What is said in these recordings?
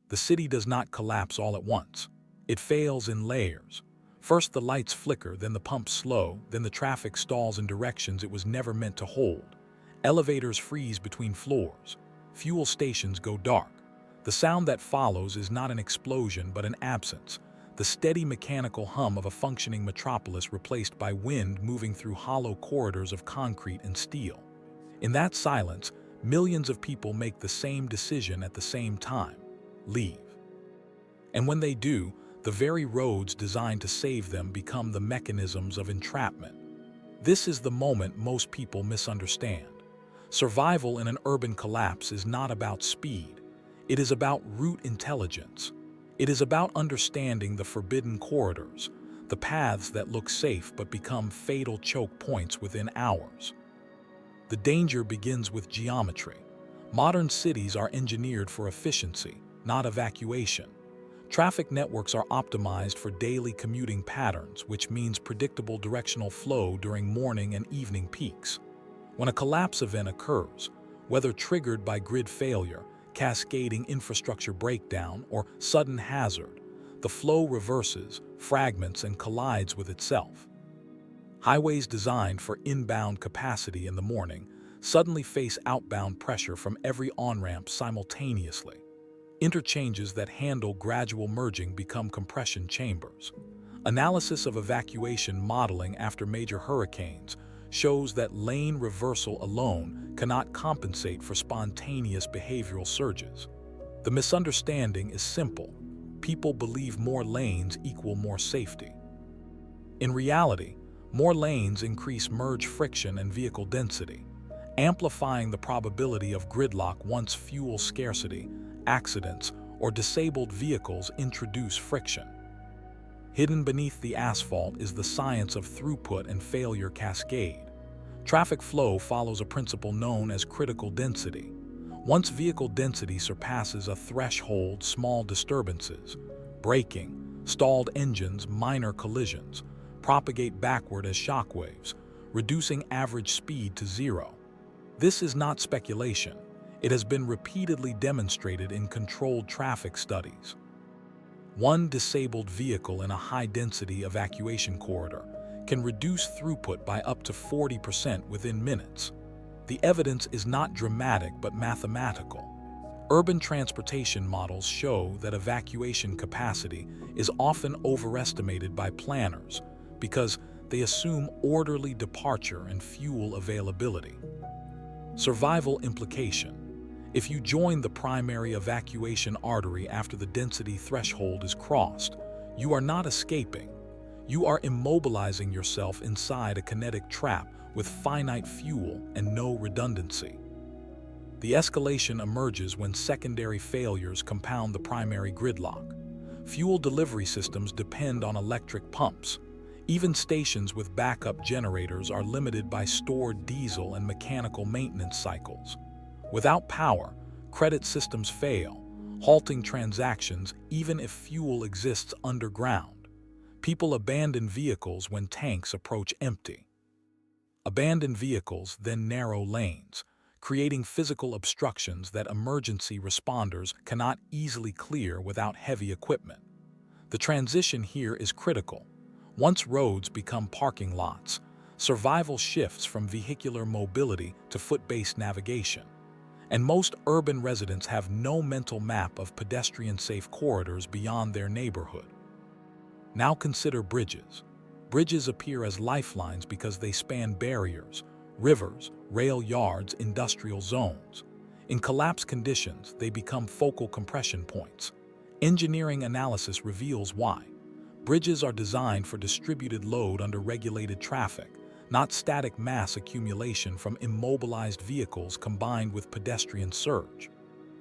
The city does not collapse all at once. It fails in layers. First the lights flicker, then the pumps slow, then the traffic stalls in directions it was never meant to hold. Elevators freeze between floors. Fuel stations go dark. The sound that follows is not an explosion but an absence, the steady mechanical hum of a functioning metropolis replaced by wind moving through hollow corridors of concrete and steel. In that silence, millions of people make the same decision at the same time: leave. And when they do, the very roads designed to save them become the mechanisms of entrapment. This is the moment most people misunderstand. Survival in an urban collapse is not about speed. It is about route intelligence. It is about understanding the forbidden corridors, the paths that look safe but become fatal choke points within hours. The danger begins with geometry. Modern cities are engineered for efficiency, not evacuation. Traffic networks are optimized for daily commuting patterns, which means predictable directional flow during morning and evening peaks. When a collapse event occurs, whether triggered by grid failure, cascading infrastructure breakdown, or sudden hazard, the flow reverses, fragments, and collides with itself. Highways designed for inbound capacity in the morning suddenly face outbound pressure from every on-ramp simultaneously. Interchanges that handle gradual merging become compression chambers. Analysis of evacuation modeling after major hurricanes shows that lane reversal alone cannot compensate for spontaneous behavioral surges. The misunderstanding is simple. People believe more lanes equal more safety. In reality, more lanes increase merge friction and vehicle density, amplifying the probability of gridlock once fuel scarcity, accidents, or disabled vehicles introduce friction. Hidden beneath the asphalt is the science of throughput and failure cascade. Traffic flow follows a principle known as critical density. Once vehicle density surpasses a threshold, small disturbances, braking, stalled engines, minor collisions, propagate backward as shockwaves, reducing average speed to zero. This is not speculation. It has been repeatedly demonstrated in controlled traffic studies. One disabled vehicle in a high-density evacuation corridor can reduce throughput by up to 40% within minutes. The evidence is not dramatic but mathematical. Urban transportation models show that evacuation capacity is often overestimated by planners because they assume orderly departure and fuel availability. Survival implication. If you join the primary evacuation artery after the density threshold is crossed, you are not escaping. You are immobilizing yourself inside a kinetic trap with finite fuel and no redundancy. The escalation emerges when secondary failures compound the primary gridlock. Fuel delivery systems depend on electric pumps. Even stations with backup generators are limited by stored diesel and mechanical maintenance cycles. Without power, credit systems fail, halting transactions even if fuel exists underground. People abandon vehicles when tanks approach empty. Abandoned vehicles then narrow lanes, creating physical obstructions that emergency responders cannot easily clear without heavy equipment. The transition here is critical. Once roads become parking lots, survival shifts from vehicular mobility to foot-based navigation. And most urban residents have no mental map of pedestrian-safe corridors beyond their neighborhood. Now consider bridges. Bridges appear as lifelines because they span barriers, rivers, rail yards, industrial zones. In collapse conditions, they become focal compression points. Engineering analysis reveals why. Bridges are designed for distributed load under regulated traffic, not static mass accumulation from immobilized vehicles combined with pedestrian surge.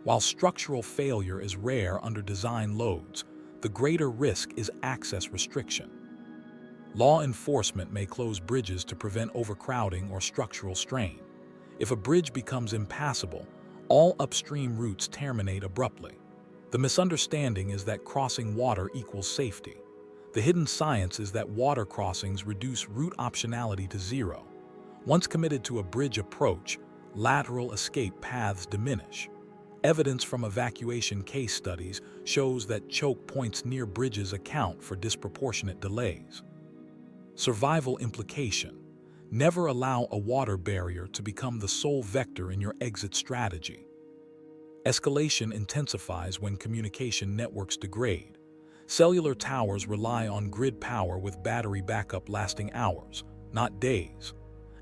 While structural failure is rare under design loads, the greater risk is access restriction. Law enforcement may close bridges to prevent overcrowding or structural strain. If a bridge becomes impassable, all upstream routes terminate abruptly. The misunderstanding is that crossing water equals safety. The hidden science is that water crossings reduce route optionality to zero. Once committed to a bridge approach, lateral escape paths diminish. Evidence from evacuation case studies shows that choke points near bridges account for disproportionate delays. Survival implication: never allow a water barrier to become the sole vector in your exit strategy. Escalation intensifies when communication networks degrade. Cellular towers rely on grid power with battery backup lasting hours, not days.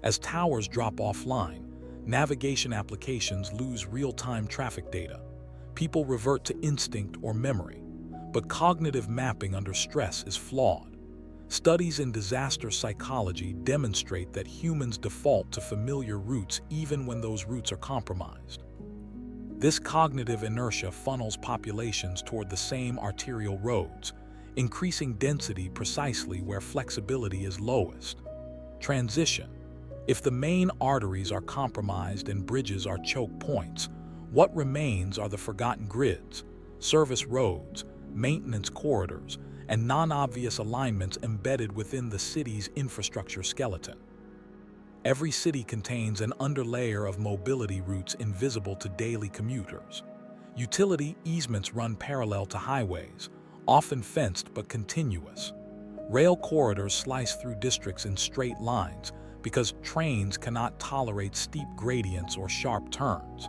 As towers drop offline, navigation applications lose real-time traffic data. People revert to instinct or memory, but cognitive mapping under stress is flawed. Studies in disaster psychology demonstrate that humans default to familiar routes even when those routes are compromised. This cognitive inertia funnels populations toward the same arterial roads, increasing density precisely where flexibility is lowest. Transition: if the main arteries are compromised and bridges are choke points, what remains are the forgotten grids, service roads, maintenance corridors, and non-obvious alignments embedded within the city's infrastructure skeleton. Every city contains an underlayer of mobility routes invisible to daily commuters. Utility easements run parallel to highways, often fenced but continuous. Rail corridors slice through districts in straight lines because trains cannot tolerate steep gradients or sharp turns.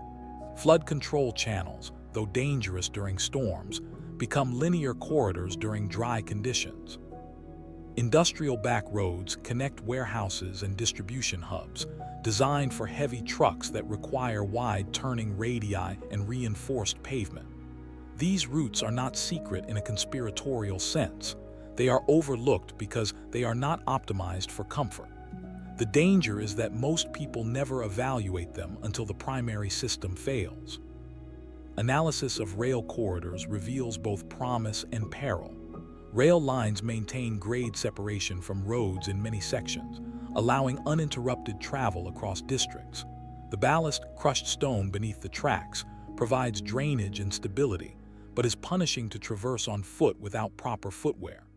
Flood control channels, though dangerous during storms, become linear corridors during dry conditions. Industrial back roads connect warehouses and distribution hubs, designed for heavy trucks that require wide turning radii and reinforced pavement. These routes are not secret in a conspiratorial sense. They are overlooked because they are not optimized for comfort. The danger is that most people never evaluate them until the primary system fails. Analysis of rail corridors reveals both promise and peril. Rail lines maintain grade separation from roads in many sections, allowing uninterrupted travel across districts. The ballast, crushed stone beneath the tracks, provides drainage and stability, but is punishing to traverse on foot without proper footwear.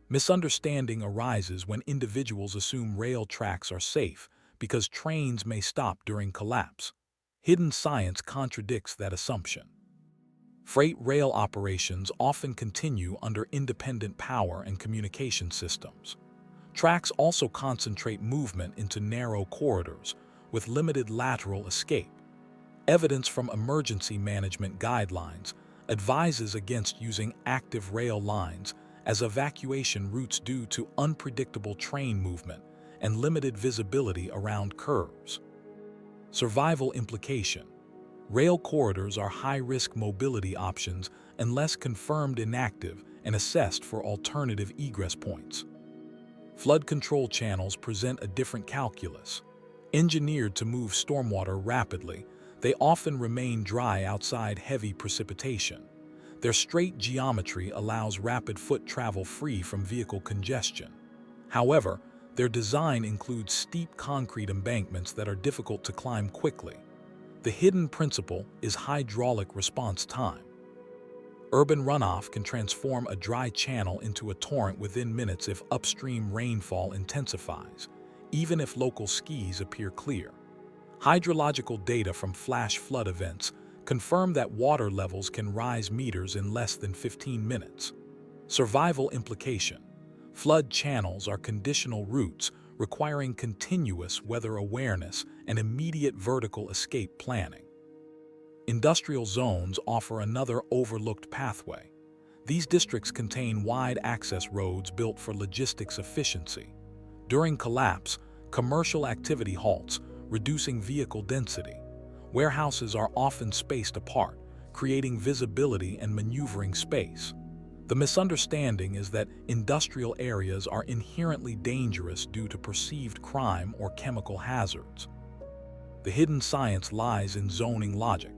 Misunderstanding arises when individuals assume rail tracks are safe because trains may stop during collapse. Hidden science contradicts that assumption. Freight rail operations often continue under independent power and communication systems. Tracks also concentrate movement into narrow corridors with limited lateral escape. Evidence from emergency management guidelines advises against using active rail lines as evacuation routes due to unpredictable train movement and limited visibility around curves. Survival implication: rail corridors are high-risk mobility options unless confirmed inactive and assessed for alternative egress points. Flood control channels present a different calculus. Engineered to move stormwater rapidly, they often remain dry outside heavy precipitation. Their straight geometry allows rapid foot travel free from vehicle congestion. However, their design includes steep concrete embankments that are difficult to climb quickly. The hidden principle is hydraulic response time. Urban runoff can transform a dry channel into a torrent within minutes if upstream rainfall intensifies, even if local skis appear clear. Hydrological data from flash flood events confirm that water levels can rise meters in less than 15 minutes. Survival implication: flood channels are conditional routes requiring continuous weather awareness and immediate vertical escape planning. Industrial zones offer another overlooked pathway. These districts contain wide access roads built for logistics efficiency. During collapse, commercial activity halts, reducing vehicle density. Warehouses are often spaced apart, creating visibility and maneuvering space. The misunderstanding is that industrial areas are inherently dangerous due to perceived crime or chemical hazards. The hidden science lies in zoning logic.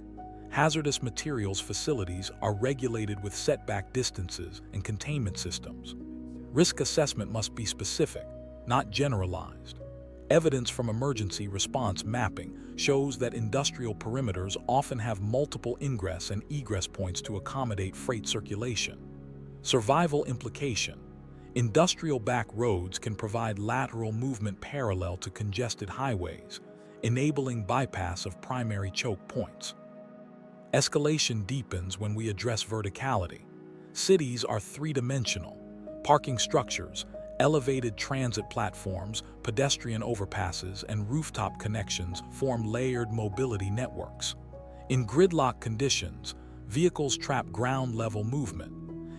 Hazardous materials facilities are regulated with setback distances and containment systems. Risk assessment must be specific, not generalized. Evidence from emergency response mapping shows that industrial perimeters often have multiple ingress and egress points to accommodate freight circulation. Survival implication: industrial back roads can provide lateral movement parallel to congested highways, enabling bypass of primary choke points. Escalation deepens when we address verticality. Cities are three-dimensional. Parking structures, elevated transit platforms, pedestrian overpasses, and rooftop connections form layered mobility networks. In gridlock conditions, vehicles trap ground-level movement,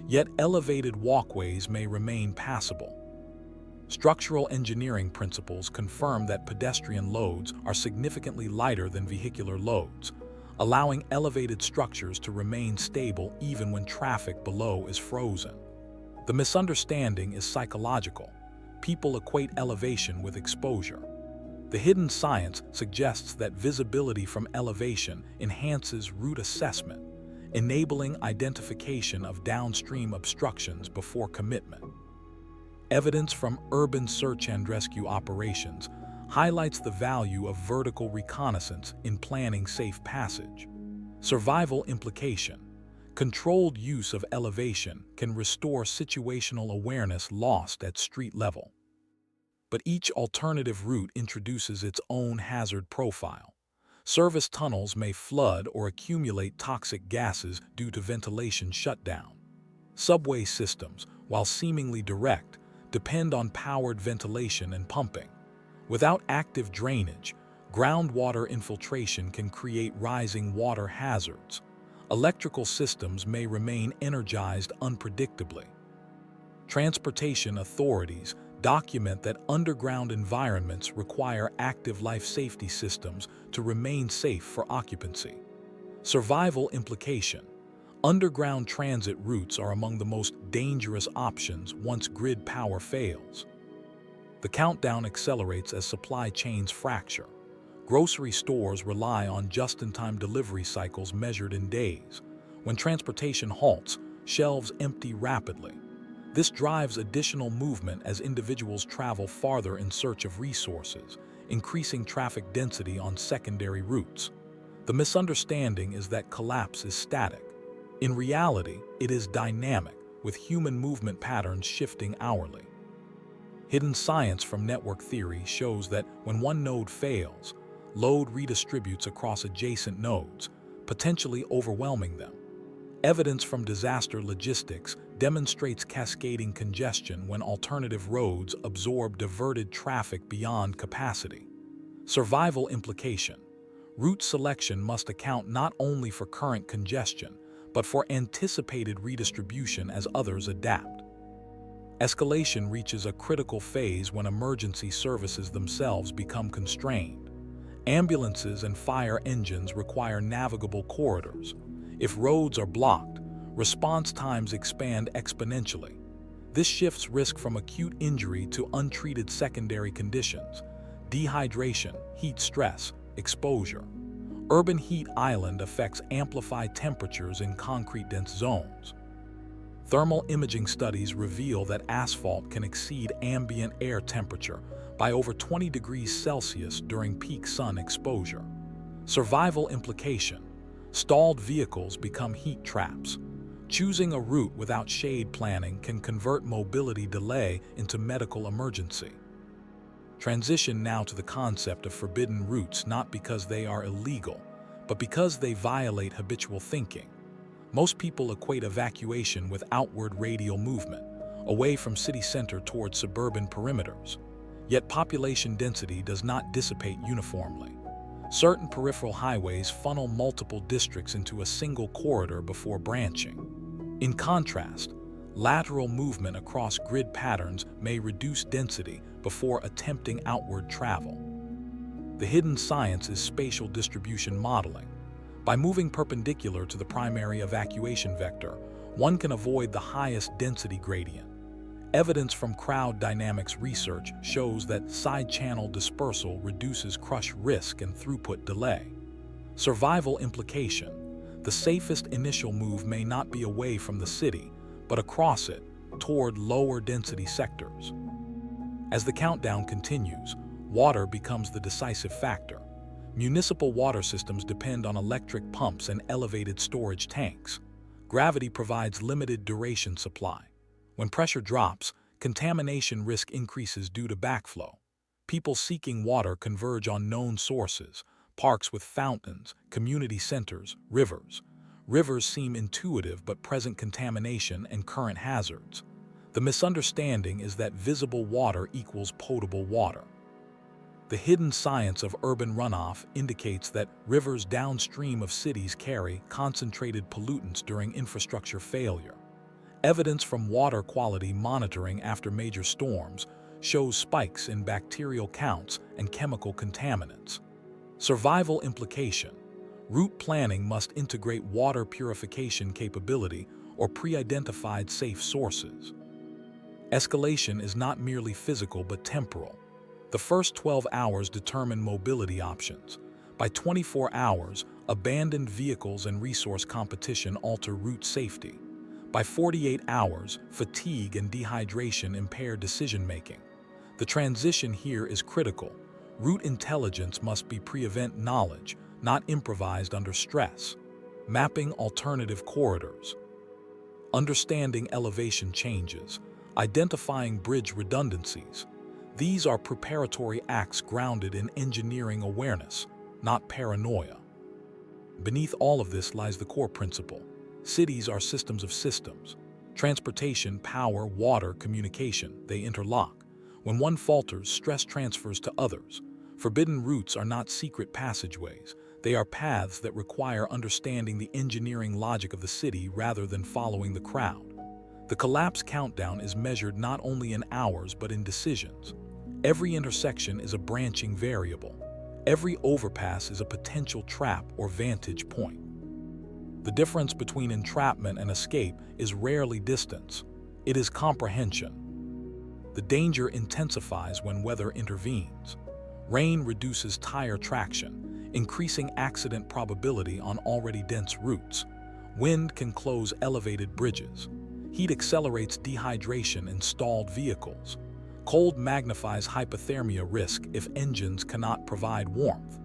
yet elevated walkways may remain passable. Structural engineering principles confirm that pedestrian loads are significantly lighter than vehicular loads, allowing elevated structures to remain stable even when traffic below is frozen. The misunderstanding is psychological. People equate elevation with exposure. The hidden science suggests that visibility from elevation enhances route assessment, enabling identification of downstream obstructions before commitment. Evidence from urban search and rescue operations highlights the value of vertical reconnaissance in planning safe passage. Survival implication. Controlled use of elevation can restore situational awareness lost at street level. But each alternative route introduces its own hazard profile. Service tunnels may flood or accumulate toxic gases due to ventilation shutdown. Subway systems, while seemingly direct, depend on powered ventilation and pumping. Without active drainage, groundwater infiltration can create rising water hazards. Electrical systems may remain energized unpredictably. Transportation authorities document that underground environments require active life safety systems to remain safe for occupancy. Survival implication. Underground transit routes are among the most dangerous options once grid power fails. The countdown accelerates as supply chains fracture. Grocery stores rely on just-in-time delivery cycles measured in days. When transportation halts, shelves empty rapidly. This drives additional movement as individuals travel farther in search of resources, increasing traffic density on secondary routes. The misunderstanding is that collapse is static. In reality, it is dynamic, with human movement patterns shifting hourly. Hidden science from network theory shows that when one node fails, load redistributes across adjacent nodes, potentially overwhelming them. Evidence from disaster logistics demonstrates cascading congestion when alternative roads absorb diverted traffic beyond capacity. Survival implication. Route selection must account not only for current congestion, but for anticipated redistribution as others adapt. Escalation reaches a critical phase when emergency services themselves become constrained. Ambulances and fire engines require navigable corridors. If roads are blocked, response times expand exponentially. This shifts risk from acute injury to untreated secondary conditions: dehydration, heat stress, exposure. Urban heat island effects amplify temperatures in concrete-dense zones. Thermal imaging studies reveal that asphalt can exceed ambient air temperature by over 20 degrees Celsius during peak sun exposure. Survival implication. Stalled vehicles become heat traps. Choosing a route without shade planning can convert mobility delay into medical emergency. Transition now to the concept of forbidden routes, not because they are illegal, but because they violate habitual thinking. Most people equate evacuation with outward radial movement, away from city center toward suburban perimeters. Yet population density does not dissipate uniformly. Certain peripheral highways funnel multiple districts into a single corridor before branching. In contrast, lateral movement across grid patterns may reduce density before attempting outward travel. The hidden science is spatial distribution modeling. By moving perpendicular to the primary evacuation vector, one can avoid the highest density gradient. Evidence from crowd dynamics research shows that side-channel dispersal reduces crush risk and throughput delay. Survival implication. The safest initial move may not be away from the city, but across it, toward lower density sectors. As the countdown continues, water becomes the decisive factor. Municipal water systems depend on electric pumps and elevated storage tanks. Gravity provides limited duration supply. When pressure drops, contamination risk increases due to backflow. People seeking water converge on known sources, parks with fountains, community centers, rivers. Rivers seem intuitive but present contamination and current hazards. The misunderstanding is that visible water equals potable water. The hidden science of urban runoff indicates that rivers downstream of cities carry concentrated pollutants during infrastructure failure. Evidence from water quality monitoring after major storms shows spikes in bacterial counts and chemical contaminants. Survival implication: route planning must integrate water purification capability or pre-identified safe sources. Escalation is not merely physical but temporal. The first 12 hours determine mobility options. By 24 hours, abandoned vehicles and resource competition alter route safety. By 48 hours, fatigue and dehydration impair decision-making. The transition here is critical. Route intelligence must be pre-event knowledge, not improvised under stress. Mapping alternative corridors. Understanding elevation changes. Identifying bridge redundancies. These are preparatory acts grounded in engineering awareness, not paranoia. Beneath all of this lies the core principle. Cities are systems of systems. Transportation, power, water, communication, they interlock. When one falters, stress transfers to others. Forbidden routes are not secret passageways. They are paths that require understanding the engineering logic of the city rather than following the crowd. The collapse countdown is measured not only in hours but in decisions. Every intersection is a branching variable. Every overpass is a potential trap or vantage point. The difference between entrapment and escape is rarely distance. It is comprehension. The danger intensifies when weather intervenes. Rain reduces tire traction, increasing accident probability on already dense routes. Wind can close elevated bridges. Heat accelerates dehydration in stalled vehicles. Cold magnifies hypothermia risk if engines cannot provide warmth.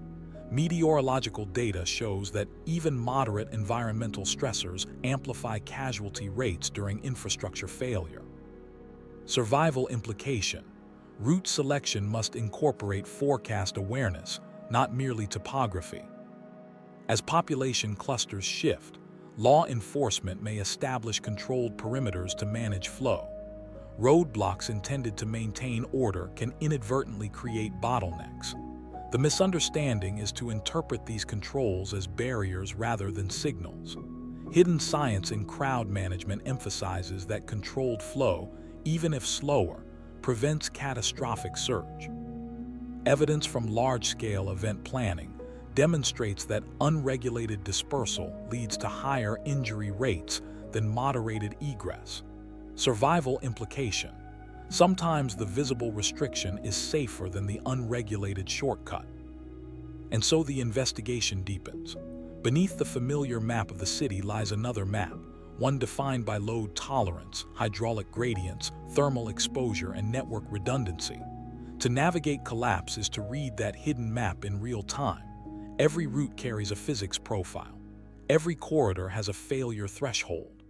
Meteorological data shows that even moderate environmental stressors amplify casualty rates during infrastructure failure. Survival implication: route selection must incorporate forecast awareness, not merely topography. As population clusters shift, law enforcement may establish controlled perimeters to manage flow. Roadblocks intended to maintain order can inadvertently create bottlenecks. The misunderstanding is to interpret these controls as barriers rather than signals. Hidden science in crowd management emphasizes that controlled flow, even if slower, prevents catastrophic surge. Evidence from large-scale event planning demonstrates that unregulated dispersal leads to higher injury rates than moderated egress. Survival implication: sometimes the visible restriction is safer than the unregulated shortcut. And so the investigation deepens. Beneath the familiar map of the city lies another map, one defined by load tolerance, hydraulic gradients, thermal exposure, and network redundancy. To navigate collapse is to read that hidden map in real time. Every route carries a physics profile. Every corridor has a failure threshold.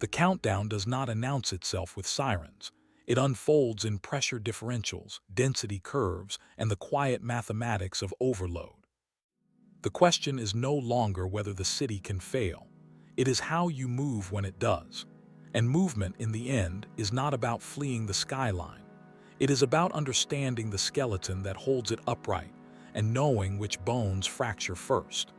The countdown does not announce itself with sirens. It unfolds in pressure differentials, density curves, and the quiet mathematics of overload. The question is no longer whether the city can fail. It is how you move when it does. And movement, in the end, is not about fleeing the skyline. It is about understanding the skeleton that holds it upright and knowing which bones fracture first.